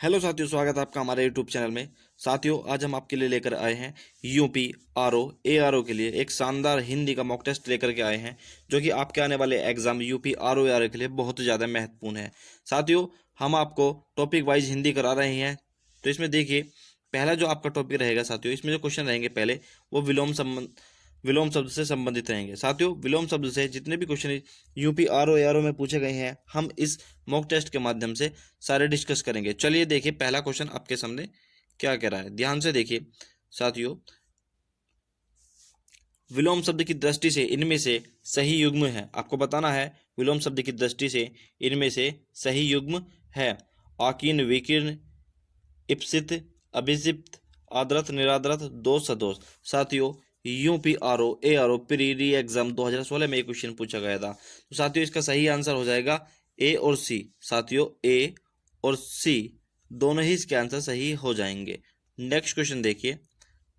Hello साथियों, स्वागत है आपका हमारे यूट्यूब चैनल में। साथियों, आज हम आपके लिए लेकर आए हैं यूपी आरओ एआरओ के लिए एक शानदार हिंदी का मॉक टेस्ट लेकर के आए हैं, जो कि आपके आने वाले एग्जाम यूपी आरओ एआरओ के लिए बहुत ज़्यादा महत्वपूर्ण है। साथियों, हम आपको टॉपिक वाइज हिंदी करा रहे हैं। तो इसमें देखिए, पहला जो आपका टॉपिक रहेगा साथियों, इसमें जो क्वेश्चन रहेंगे पहले वो विलोम शब्द से संबंधित रहेंगे। साथियों, विलोम शब्द से जितने भी क्वेश्चन यूपी आरओ एआरओ में पूछे गए हैं, हम इस मॉक टेस्ट के माध्यम से सारे डिस्कस करेंगे। चलिए देखिए, पहला क्वेश्चन आपके सामने क्या कह रहा है, ध्यान से देखिए। साथियों, विलोम शब्द की दृष्टि से इनमें से सही युग्म है, आपको बताना है। विलोम शब्द की दृष्टि से इनमें से सही युग्म है। आकीर्ण, विकीर्ण, इप्सित, अभिषिप्त, आदर्थ, निरादर्थ, दोष, सदोष। साथियों, यूपी आरओ एआरओ प्री री एग्जाम 2016 में एक क्वेश्चन पूछा गया था। तो साथियों, इसका सही आंसर हो जाएगा ए और सी। साथियों, ए और सी दोनों ही इसके आंसर सही हो जाएंगे। नेक्स्ट क्वेश्चन देखिए।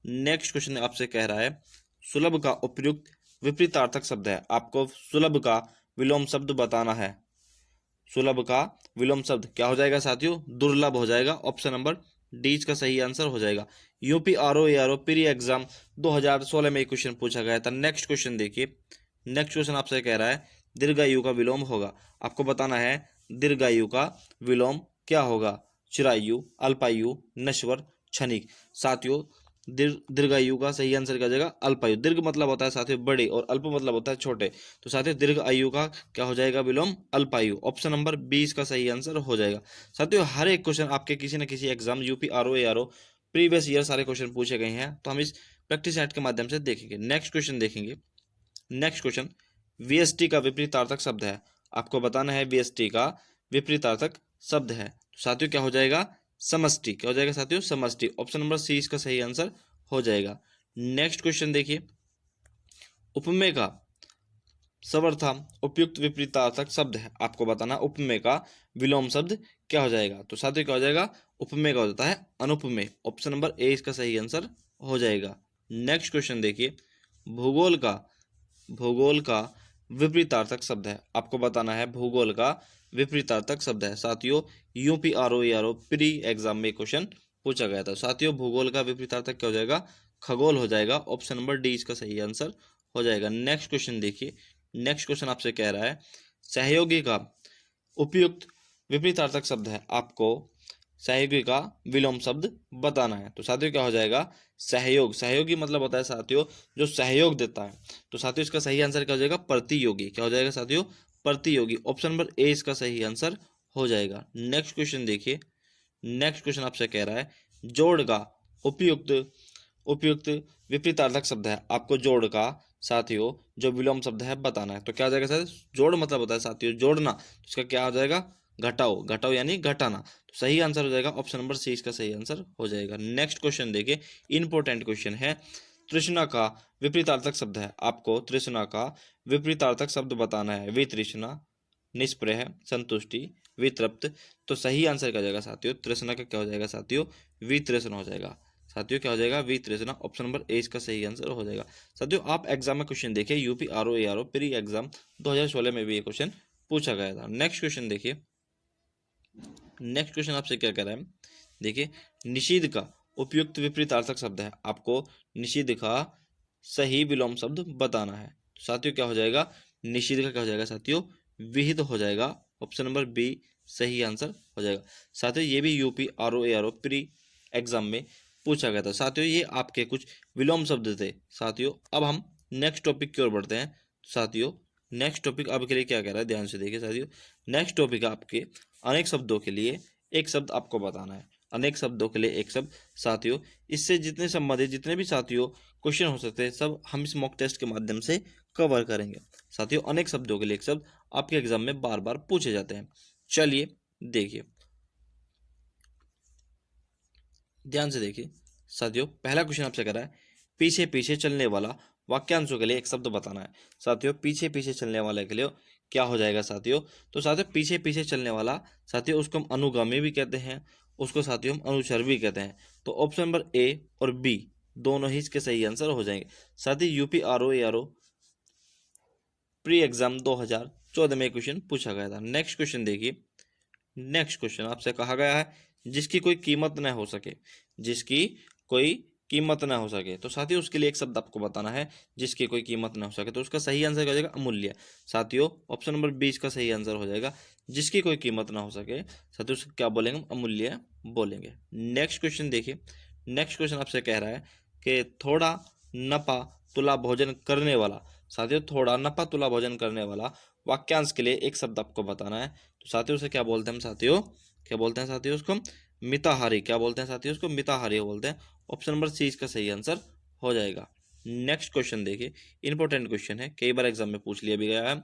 नेक्स्ट क्वेश्चन आपसे कह रहा है, सुलभ का उपयुक्त विपरीतार्थक शब्द है। आपको सुलभ का विलोम शब्द बताना है। सुलभ का विलोम शब्द क्या हो जाएगा साथियों? दुर्लभ हो जाएगा। ऑप्शन नंबर डी इसका सही आंसर हो जाएगा। UP RO ARO pre exam 2016 में एक क्वेश्चन पूछा गया था। नेक्स्ट क्वेश्चन देखिए। नेक्स्ट क्वेश्चन आपसे कह रहा है, दीर्घायु का विलोम होगा। आपको बताना है दीर्घायु का विलोम क्या होगा। चिरायु, अल्पायु, नश्वर, क्षणिक। साथियों, दीर्घायु का सही आंसर क्या हो जाएगा? अल्पायु। दीर्घ मतलब होता है साथियों बड़े, और अल्प मतलब होता है छोटे। तो साथियों, दीर्घ आयु का क्या हो जाएगा विलोम? अल्पायु। ऑप्शन नंबर 20 का सही आंसर हो जाएगा। साथियों, हर एक क्वेश्चन आपके किसी न किसी exam UP RO ARO previous year सारे क्वेश्चन पूछे गए हैं, तो हम इस प्रैक्टिस सेट के माध्यम से देखेंगे। नेक्स्ट क्वेश्चन देखेंगे। नेक्स्ट क्वेश्चन, वीएसटी का विपरीतार्थक शब्द है। आपको बताना है वीएसटी का विपरीतार्थक शब्द है। तो साथियों, क्या हो जाएगा? समष्टि। क्या हो जाएगा साथियों? समष्टि। ऑप्शन नंबर सी इसका सही आंसर हो जाएगा। नेक्स्ट क्वेश्चन देखिए। उपमेय का सर्वथा उपयुक्त विपरीतार्थक शब्द है। आपको बताना उपमेय का विलोम शब्द क्या हो जाएगा। तो साथियों, क्या हो जाएगा? उपमेय का हो जाता है अनुपमेय। ऑप्शन नंबर ए इसका सही आंसर हो जाएगा। नेक्स्ट क्वेश्चन देखिए। भूगोल का भूगोल का विपरीतार्थक शब्द है। आपको बताना है भूगोल का विपरीतार्थक शब्द है। साथियों, UP RO ARO pre exam में क्वेश्चन पूछा गया था। साथियों, भूगोल का विपरीतार्थक क्या हो जाएगा? खगोल हो जाएगा। ऑप्शन नंबर डी इसका सही आंसर हो जाएगा। नेक्स्ट क्वेश्चन देखिए। नेक्स्ट क्वेश्चन आपसे कह रहा है, सहयोगी का उपयुक्त विपरीतार्थक शब्द है। आपको सहयोगी का विलोम शब्द बताना है। तो साथियों, क्या हो जाएगा? सहयोग। सहयोगी मतलब होता है साथियों जो सहयोग देता है। तो साथियों, इसका सही आंसर क्या हो जाएगा? प्रतियोगी। क्या हो जाएगा साथियों? प्रतियोगी। ऑप्शन नंबर ए इसका सही आंसर हो जाएगा। नेक्स्ट क्वेश्चन देखिए। नेक्स्ट क्वेश्चन आपसे कह रहा है, जोड़ का उपयुक्त उपयुक्त विपरीतार्थक शब्द है। आपको जोड़ का साथियों जो विलोम शब्द है बताना है। तो क्या हो जाएगा सर? जोड़ मतलब होता है साथियों जोड़ना, तो इसका क्या हो जाएगा? घटाओ। घटाओ यानी घटाना। तो सही आंसर हो जाएगा ऑप्शन नंबर सी इसका सही आंसर हो जाएगा। नेक्स्ट क्वेश्चन देखिए, इंपॉर्टेंट क्वेश्चन है। तृष्णा का विपरीतार्थक शब्द है। आपको तृष्णा का विपरीतार्थक शब्द बताना है। वितृष्णा, निष्प्रह, संतुष्टि, वितृप्त। तो सही आंसर क्या हो जाएगा साथियों? तृष्णा का क्या हो जाएगा साथियों? वितृष्णा हो जाएगा। साथियों, क्या हो जाएगा? वितृष्णा। ऑप्शन नंबर ए इसका सही आंसर हो जाएगा। साथियों, आप एग्जाम में क्वेश्चन देखिए, UP RO ARO pre exam 2016 में भी ये क्वेश्चन पूछा गया था। नेक्स्ट क्वेश्चन देखिए। नेक्स्ट क्वेश्चन आपसे क्या कह रहा है, देखिए। निषिद्ध का उपयुक्त विपरीतार्थक शब्द है। आपको निषिद्ध का सही विलोम शब्द बताना है। तो साथियों, क्या हो जाएगा? निषिद्ध का क्या हो जाएगा साथियों? विहित हो जाएगा। ऑप्शन नंबर बी सही आंसर हो जाएगा। साथियों, ये भी UP RO ARO pre exam में पूछा गया था। साथियों, ये आपके कुछ विलोम शब्द थे। साथियों, अब हम नेक्स्ट टॉपिक की ओर बढ़ते हैं। साथियों, नेक्स्ट टॉपिक आपके लिए क्या कह रहा है, ध्यान से देखिए साथियों। नेक्स्ट टॉपिक आपके अनेक शब्दों के लिए एक शब्द आपको बताना है। अनेक शब्दों के लिए एक शब्द। साथियों, इससे जितने संबंधित जितने भी साथियों क्वेश्चन हो सकते हैं, सब हम इस मॉक टेस्ट के माध्यम से कवर करेंगे। साथियों, अनेक शब्दों के लिए एक शब्द आपके एग्जाम में बार बार पूछे जाते हैं। चलिए देखिए, ध्यान से देखिए। साथियों, पहला क्वेश्चन आपसे कर रहा है, पीछे पीछे चलने वाला वाक्यांशों के लिए एक शब्द बताना है। साथियों, पीछे पीछे चलने वाले के लिए क्या हो जाएगा साथियों? तो साथियों, पीछे पीछे चलने वाला साथियों उसको हम अनुगामी भी कहते हैं, उसको साथियों हम अनुचर भी कहते हैं। तो ऑप्शन नंबर ए और बी दोनों ही इसके सही आंसर हो जाएंगे। साथियों, UP RO ARO pre exam 2014 में क्वेश्चन पूछा गया था। नेक्स्ट क्वेश्चन देखिए। नेक्स्ट क्वेश्चन आपसे कहा गया है जिसकी कोई कीमत न हो सके, जिसकी कोई कीमत ना हो सके। तो साथियों उसके लिए एक शब्द आपको बताना है जिसकी कोई कीमत ना हो सके। तो उसका सही आंसर क्या हो जाएगा? अमूल्य। साथियों ऑप्शन नंबर 20 का सही आंसर हो जाएगा जिसकी कोई कीमत ना हो सके। साथियों उसको क्या बोलेंगे? हम अमूल्य बोलेंगे। नेक्स्ट क्वेश्चन देखिए। नेक्स्ट क्वेश्चन आपसे कह रहा है कि थोड़ा नपा तुला भोजन करने वाला। साथियों थोड़ा नपा तुला भोजन करने वाला वाक्यांश के लिए एक शब्द आपको बताना है। तो साथियों उसे क्या बोलते हैं? साथियों क्या बोलते हैं? साथियों उसको मिताहारी। क्या बोलते हैं साथियों? उसको मिताहारी बोलते हैं। ऑप्शन नंबर सी इसका सही आंसर हो जाएगा। नेक्स्ट क्वेश्चन देखिए, इंपॉर्टेंट क्वेश्चन है, कई बार एग्जाम में पूछ लिया भी गया है।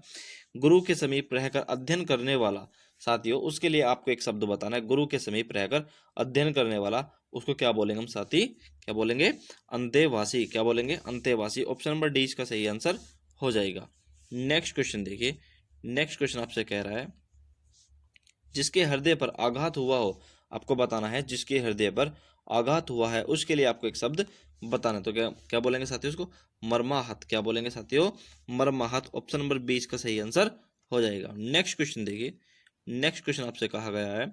गुरु के समीप रहकर अध्ययन करने वाला। साथियों उसके लिए आपको एक शब्द बताना है। गुरु के समीप रहकर अध्ययन करने वाला, उसको क्या बोलेंगे हम साथी? क्या बोलेंगे? अंतेवासी। क्या बोलेंगे? अंतेवासी। ऑप्शन नंबर डी इसका सही आंसर हो जाएगा। नेक्स्ट क्वेश्चन देखिए। नेक्स्ट क्वेश्चन आपसे कह रहा है जिसके हृदय पर आघात हुआ हो। आपको बताना है जिसके हृदय पर आघात हुआ है, उसके लिए आपको एक शब्द बताना है। तो क्या क्या बोलेंगे साथियों? उसको मर्माहत। क्या बोलेंगे साथियों? मर्माहत। ऑप्शन नंबर 20 का सही आंसर हो जाएगा। नेक्स्ट क्वेश्चन देखिए। नेक्स्ट क्वेश्चन आपसे कहा गया है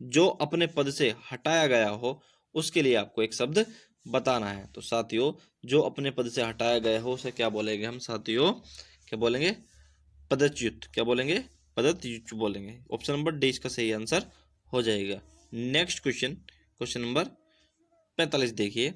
जो अपने पद से हटाया गया हो, उसके लिए आपको एक शब्द बताना है। तो साथियों जो अपने पद से हटाया गया हो उसे क्या बोलेंगे हम साथियों? क्या बोलेंगे? पदच्युत। क्या बोलेंगे? पदच्युत बोलेंगे। ऑप्शन नंबर डी इसका सही आंसर हो जाएगा। नेक्स्ट क्वेश्चन, क्वेश्चन नंबर 45 देखिए।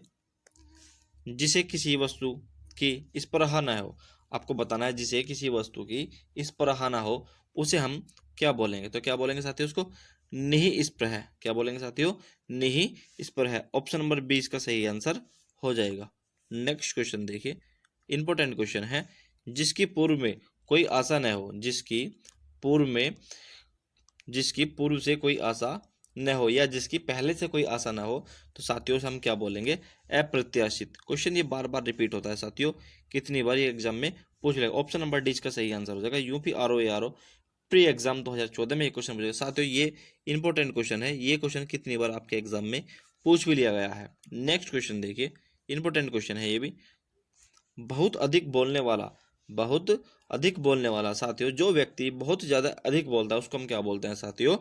जिसे किसी वस्तु की स्पर्हा न हो। आपको बताना है जिसे किसी वस्तु की स्पर्हा न हो उसे हम क्या बोलेंगे? तो क्या बोलेंगे साथियों? उसको निहि स्पृह। क्या बोलेंगे साथियों? निहि स्पृह। ऑप्शन नंबर 20 का सही आंसर हो जाएगा। नेक्स्ट क्वेश्चन देखिए, इंपॉर्टेंट क्वेश्चन है जिसकी पूर्व में कोई आशा न हो। जिसकी पूर्व से कोई आशा न हो या जिसकी पहले से कोई आशा न हो, तो साथियों से हम क्या बोलेंगे? अप्रत्याशित। क्वेश्चन ये बार बार रिपीट होता है साथियों, कितनी बार ये एग्जाम में पूछ लेगा। ऑप्शन नंबर डी इसका सही आंसर हो जाएगा। यूपी आरओ प्री एग्जाम 2014 में ये क्वेश्चन पूछेगा। साथियों ये इंपॉर्टेंट क्वेश्चन है, ये क्वेश्चन कितनी बार आपके एग्जाम में पूछ भी लिया गया है। नेक्स्ट क्वेश्चन देखिए, इंपॉर्टेंट क्वेश्चन है ये भी। बहुत अधिक बोलने वाला। बहुत अधिक बोलने वाला। साथियों जो व्यक्ति बहुत ज़्यादा अधिक बोलता है उसको हम क्या बोलते हैं साथियों?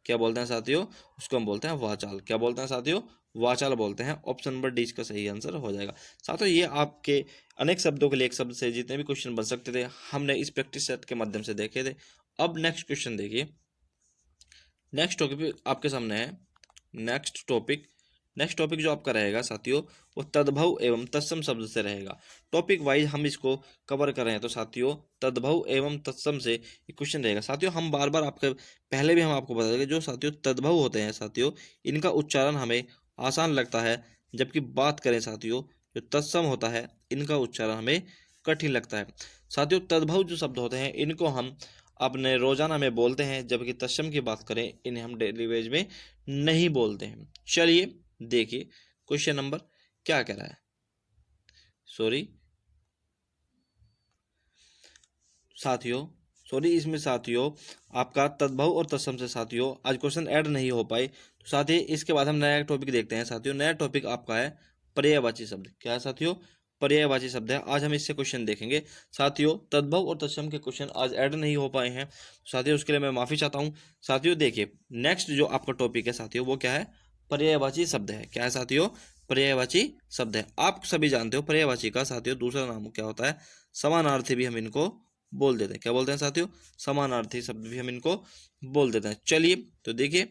क्या बोलते हैं साथियों? उसको हम बोलते हैं वाचाल। क्या बोलते हैं साथियों? वाचाल बोलते हैं। ऑप्शन नंबर डी इसका सही आंसर हो जाएगा। साथियों ये आपके अनेक शब्दों के लिए एक शब्द से जितने भी क्वेश्चन बन सकते थे हमने इस प्रैक्टिस सेट के माध्यम से देखे थे। अब नेक्स्ट क्वेश्चन देखिए। नेक्स्ट टॉपिक आपके सामने है। नेक्स्ट टॉपिक जो आपका रहेगा साथियों वो तद्भव एवं तत्सम शब्द से रहेगा। टॉपिक वाइज हम इसको कवर कर रहे हैं। तो साथियों तद्भव एवं तत्सम से क्वेश्चन रहेगा। साथियों हम बार बार आपके पहले भी हम आपको बता देंगे जो साथियों तद्भव होते हैं साथियों इनका उच्चारण हमें आसान लगता है, जबकि बात करें साथियों जो तत्सम होता है इनका उच्चारण हमें कठिन लगता है। साथियों तद्भव जो शब्द होते हैं इनको हम अपने रोजाना में बोलते हैं, जबकि तत्सम की बात करें इन्हें हम डेली वेज में नहीं बोलते हैं। चलिए देखिए क्वेश्चन नंबर क्या कह रहा है। सॉरी इसमें साथियों आपका तद्भव और तत्सम से साथियों आज क्वेश्चन ऐड नहीं हो पाए। तो साथियों इसके बाद हम नया टॉपिक देखते हैं। साथियों नया टॉपिक आपका है पर्यायवाची शब्द। क्या है साथियों? पर्यायवाची शब्द है। आज हम इससे क्वेश्चन देखेंगे। साथियों तद्भव और तत्सम के क्वेश्चन आज ऐड नहीं हो पाए हैं, साथियों उसके लिए मैं माफी चाहता हूँ। साथियों देखिए नेक्स्ट जो आपका टॉपिक है साथियों वो क्या है? पर्यायवाची शब्द है। क्या है साथियों? पर्यायवाची शब्द है। आप सभी जानते हो पर्यायवाची का साथियों दूसरा नाम क्या होता है? समानार्थी भी हम इनको बोल देते हैं। क्या बोलते हैं साथियों? समानार्थी शब्द भी हम इनको बोल देते हैं। चलिए तो देखिए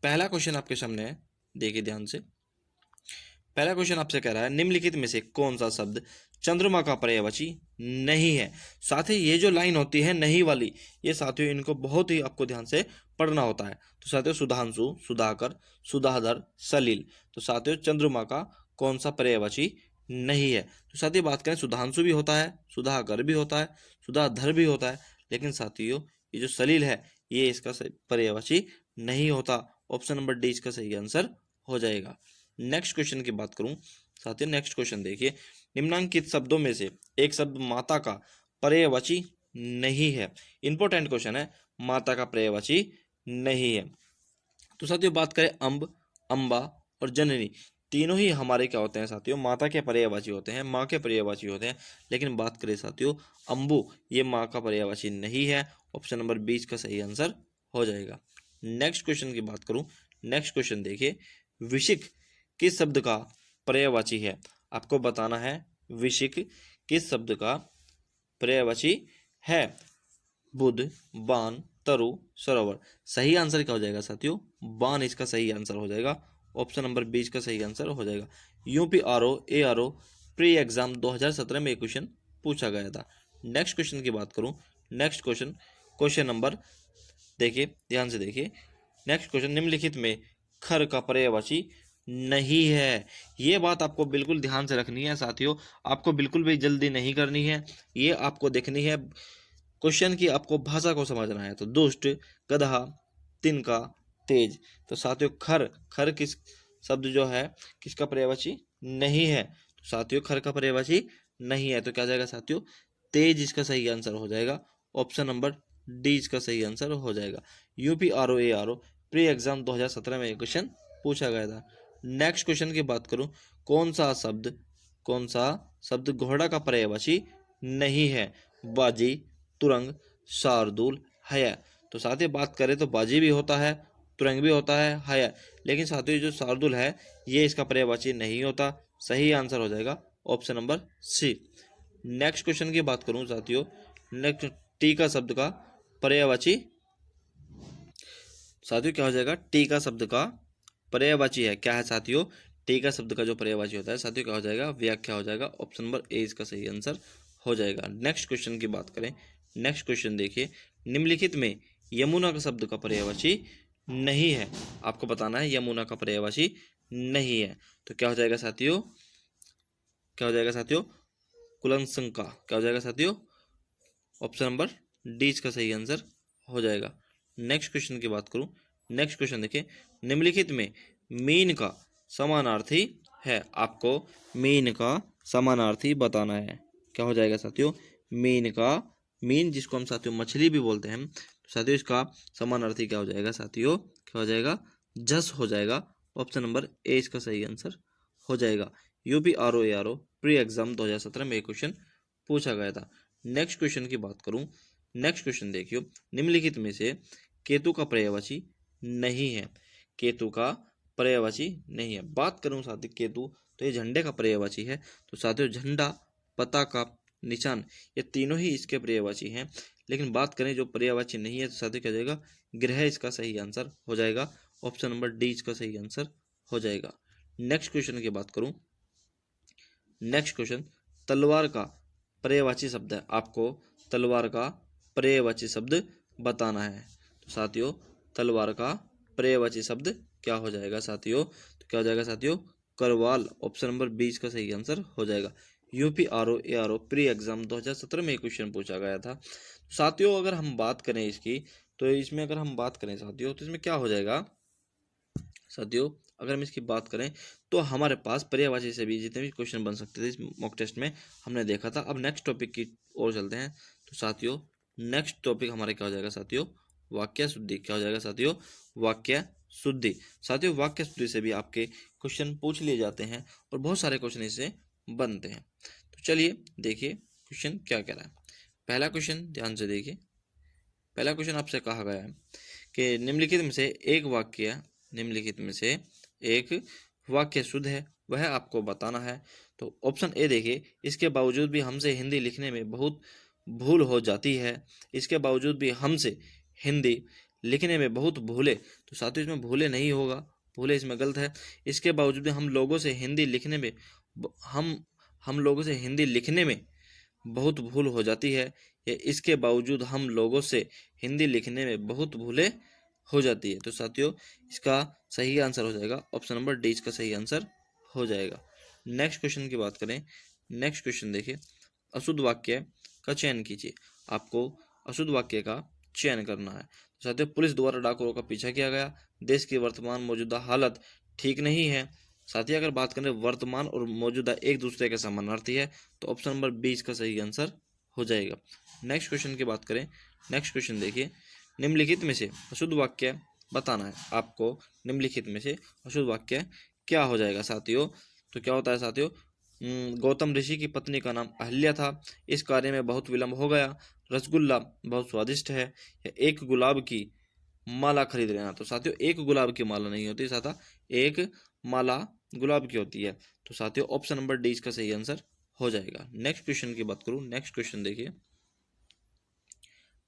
पहला क्वेश्चन आपके सामने है, देखिए ध्यान से। पहला क्वेश्चन आपसे कह रहा है निम्नलिखित में से कौन सा शब्द चंद्रमा का पर्यायवाची नहीं है। साथ ही ये जो लाइन होती है नहीं वाली, ये साथियों इनको बहुत ही आपको ध्यान से पढ़ना होता है। तो साथियों सुधांशु, सुधाकर, सुधाधर, सलील। तो साथियों चंद्रमा का कौन सा पर्यायवाची नहीं है? तो साथियों बात करें सुधांशु भी होता है, सुधाकर भी होता है, सुधाधर भी होता है, लेकिन साथियों ये जो सलील है ये इसका पर्यायवाची नहीं होता। ऑप्शन नंबर डी इसका सही आंसर हो जाएगा। नेक्स्ट क्वेश्चन की बात करूं साथियों, नेक्स्ट क्वेश्चन देखिए। निम्नांकित शब्दों में से एक शब्द माता का पर्यायवाची नहीं है। इंपॉर्टेंट क्वेश्चन है, माता का पर्यायवाची नहीं है। तो साथियों बात करें अम्ब, अम्बा और जननी, तीनों ही हमारे क्या होते हैं साथियों? माता के पर्यायवाची होते हैं, माँ के पर्यायवाची होते हैं। लेकिन बात करें साथियों अम्बु, ये माँ का पर्यायवाची नहीं है। ऑप्शन नंबर 20 का सही आंसर हो जाएगा। नेक्स्ट क्वेश्चन की बात करूं, नेक्स्ट क्वेश्चन देखिए, विशिक किस शब्द का पर्यायवाची है? आपको बताना है विशिक किस शब्द का पर्यायवाची है। बुध, बाण, तरु, सरोवर। सही आंसर क्या हो जाएगा साथियों? बाण इसका सही आंसर हो जाएगा। ऑप्शन नंबर 20 का सही आंसर हो जाएगा। यूपीआरओ एआरओ प्री एग्जाम 2017 में एक क्वेश्चन पूछा गया था। नेक्स्ट क्वेश्चन की बात करूं, नेक्स्ट क्वेश्चन, क्वेश्चन नंबर देखिए, ध्यान से देखिए। नेक्स्ट क्वेश्चन, निम्नलिखित में खर का पर्यायवाची नहीं है। ये बात आपको बिल्कुल ध्यान से रखनी है साथियों, आपको बिल्कुल भी जल्दी नहीं करनी है। ये आपको देखनी है क्वेश्चन की, आपको भाषा को समझना है। तो दुष्ट, गधा, तिनका, तेज। तो साथियों खर, खर किस शब्द जो है किसका पर्यायवाची नहीं है? तो साथियों खर का पर्यायवाची नहीं है, तो क्या जाएगा साथियों? तेज इसका सही आंसर हो जाएगा। ऑप्शन नंबर डी इसका सही आंसर हो जाएगा। यूपीआरओ एआरओ प्री एग्जाम 2017 में ये क्वेश्चन पूछा गया था। नेक्स्ट क्वेश्चन की बात करूं, कौन सा शब्द घोड़ा का पर्यायवाची नहीं है? बाजी, तुरंग, शार्दुल, हया। तो साथियों बात करें तो बाजी भी होता है, तुरंग भी होता है, हया, लेकिन साथियों जो शार्दुल है ये इसका पर्यायवाची नहीं होता। सही आंसर हो जाएगा option number C. Next question की बात करूं साथियों, नेक्स्ट, टीका शब्द का पर्यायवाची साथियों क्या हो जाएगा? टीका शब्द का पर्यायवाची है, क्या है साथियों? टीका शब्द का जो पर्यायवाची होता है साथियों क्या हो जाएगा? व्याख्या हो जाएगा। ऑप्शन नंबर ए इसका सही आंसर हो जाएगा। नेक्स्ट क्वेश्चन की बात करें, नेक्स्ट क्वेश्चन देखिए, निम्नलिखित में यमुना का शब्द का पर्यायवाची नहीं है। आपको बताना है यमुना का पर्यायवाची नहीं है, तो क्या हो जाएगा साथियों? क्या हो जाएगा साथियों? कुलंसंका। क्या हो जाएगा साथियों? ऑप्शन नंबर डी इसका सही आंसर हो जाएगा। नेक्स्ट क्वेश्चन की बात करूं, नेक्स्ट क्वेश्चन देखिए, निम्नलिखित में मीन का समानार्थी है। आपको मीन का समानार्थी बताना है। क्या हो जाएगा साथियों? मीन का, मीन जिसको हम साथियों मछली भी बोलते हैं, तो साथियों इसका समानार्थी क्या हो जाएगा साथियों? क्या हो जाएगा? जस हो जाएगा। ऑप्शन नंबर ए इसका सही आंसर हो जाएगा। यूपीआरओ एआरओ प्री एग्जाम 2017 में एक क्वेश्चन पूछा गया था। नेक्स्ट क्वेश्चन की बात करूं, नेक्स्ट क्वेश्चन देखियो, निम्नलिखित में से केतु का पर्यायवाची नहीं है। केतु का पर्यायवाची नहीं है। बात करूं साथियों केतु, तो ये झंडे का पर्यायवाची है। तो साथियों झंडा, पताका, निशान, ये तीनों ही इसके पर्यायवाची हैं। लेकिन बात करें जो पर्यायवाची नहीं है, तो साथियों क्या जाएगा? ग्रह इसका सही आंसर हो जाएगा। ऑप्शन नंबर डी इसका सही आंसर हो जाएगा। नेक्स्ट क्वेश्चन की बात करूं, नेक्स्ट क्वेश्चन, तलवार का पर्यायवाची शब्द है। आपको तलवार का पर्यायवाची शब्द बताना है। तो साथियों तलवार का पर्यायवाची शब्द क्या हो जाएगा साथियों? तो क्या हो जाएगा साथियों? करवाल। ऑप्शन नंबर 20 का सही आंसर हो जाएगा। यूपीआरओ एआरओ प्री एग्जाम 2017 में एक क्वेश्चन पूछा गया था। तो साथियों अगर हम बात करें इसकी, तो इसमें अगर हम बात करें साथियों, तो इसमें क्या हो जाएगा साथियों? अगर हम इसकी बात करें तो हमारे पास पर्यायवाची से भी जितने भी क्वेश्चन बन सकते थे इस मॉक टेस्ट में हमने देखा था। अब नेक्स्ट टॉपिक की ओर चलते हैं। तो साथियों नेक्स्ट टॉपिक हमारा क्या हो जाएगा साथियों? वाक्य शुद्धि। क्या हो जाएगा साथियों? वाक्य शुद्धि। साथियों वाक्य शुद्धि से भी आपके क्वेश्चन पूछ लिए जाते हैं और बहुत सारे क्वेश्चन इससे बनते हैं। तो चलिए देखिए क्वेश्चन क्या कह रहा है। पहला क्वेश्चन ध्यान से देखिए। पहला क्वेश्चन आपसे कहा गया है कि निम्नलिखित में से एक वाक्य, निम्नलिखित में से एक वाक्य शुद्ध है, वह आपको बताना है। तो ऑप्शन ए देखिए, इसके बावजूद भी हमसे हिंदी लिखने में बहुत भूल हो जाती है। इसके बावजूद भी हमसे हिंदी लिखने में बहुत भूले। तो साथियों इसमें भूले नहीं होगा, भूले इसमें गलत है। इसके बावजूद भी हम लोगों से हिंदी लिखने में हम लोगों से हिंदी लिखने में बहुत भूल हो जाती है। या इसके बावजूद हम लोगों से हिंदी लिखने में बहुत भूले हो जाती है। तो साथियों इसका सही आंसर हो जाएगा ऑप्शन नंबर डी इसका सही आंसर हो जाएगा। नेक्स्ट क्वेश्चन की बात करें, नेक्स्ट क्वेश्चन देखिए, अशुद्ध वाक्य का चयन कीजिए। आपको अशुद्ध वाक्य का चयन करना है। तो साथियों पुलिस द्वारा डाकुओं का पीछा किया गया। देश की वर्तमान मौजूदा हालत ठीक नहीं है। साथ ही अगर बात करें वर्तमान और मौजूदा एक दूसरे के समानार्थी है, तो ऑप्शन नंबर 20 का सही आंसर हो जाएगा। नेक्स्ट क्वेश्चन की बात करें, नेक्स्ट क्वेश्चन देखिए, निम्नलिखित में से अशुद्ध वाक्य बताना है। आपको निम्नलिखित में से अशुद्ध वाक्य क्या हो जाएगा साथियों? तो क्या होता है साथियों? गौतम ऋषि की पत्नी का नाम अहल्या था। इस कार्य में बहुत विलंब हो गया। रसगुल्ला बहुत स्वादिष्ट है। एक गुलाब की माला खरीद लेना। तो साथियों एक गुलाब की माला नहीं होती साथा, एक माला गुलाब की होती है। तो साथियों ऑप्शन नंबर डी इसका सही आंसर हो जाएगा। नेक्स्ट क्वेश्चन की बात करूं, नेक्स्ट क्वेश्चन देखिए।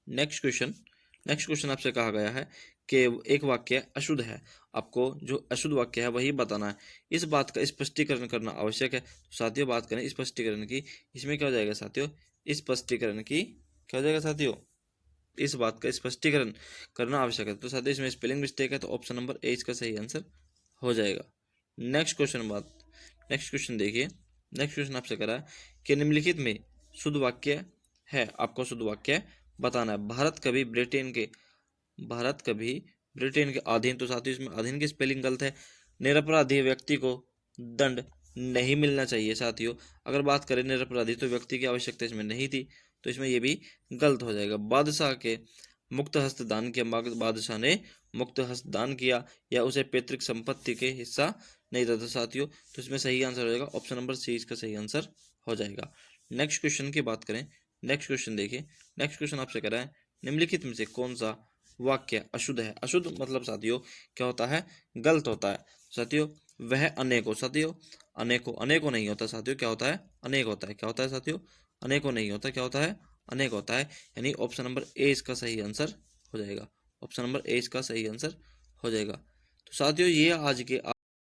नेक्स्ट क्वेश्चन आपसे कहा गया है कि एक वाक्य अशुद्ध है, आपको जो अशुद्ध वाक्य है वही बताना है। इस बात का स्पष्टीकरण करना आवश्यक है। तो साथियों बात करें स्पष्टीकरण की, इसमें क्या हो जाएगा साथियों, स्पष्टीकरण की क्या हो जाएगा साथियों, इस बात का स्पष्टीकरण करना आवश्यक है। तो साथियों इसमें स्पेलिंग मिस्टेक है, तो ऑप्शन नंबर ए इसका सही आंसर हो जाएगा। नेक्स्ट क्वेश्चन देखिए। नेक्स्ट क्वेश्चन आपसे करा है कि निम्नलिखित में शुद्ध वाक्य है, आपको शुद्ध वाक्य बताना है। भारत कभी ब्रिटेन के अधीन, तो साथियों इसमें अधीन की स्पेलिंग गलत है। निरपराधी व्यक्ति को दंड नहीं मिलना चाहिए साथियों। अगर बात करें निरपराधी तो व्यक्ति की आवश्यकता इसमें नहीं थी, तो इसमें ये भी गलत हो जाएगा। बादशाह के मुक्त हस्त दान किया, बादशाह ने मुक्त हस्त दान किया या उसे पैतृक संपत्ति के हिस्सा नहीं था। तो साथियों तो इसमें सही आंसर हो जाएगा ऑप्शन नंबर सी इसका सही आंसर हो जाएगा। नेक्स्ट क्वेश्चन की बात करें, नेक्स्ट क्वेश्चन देखिए। नेक्स्ट क्वेश्चन आपसे करा है निम्नलिखित में से कौन सा वाक्य अशुद्ध है। अशुद्ध मतलब साथियों क्या होता है, गलत होता है साथियों। वह अनेकों, साथियों अनेकों, अनेकों नहीं होता साथियों, क्या होता है, अनेक होता है। क्या होता है साथियों, अनेकों नहीं होता, क्या होता है, अनेक होता है। यानी ऑप्शन नंबर ए इसका सही आंसर हो जाएगा। ऑप्शन नंबर ए इसका सही आंसर हो जाएगा। तो साथियों ये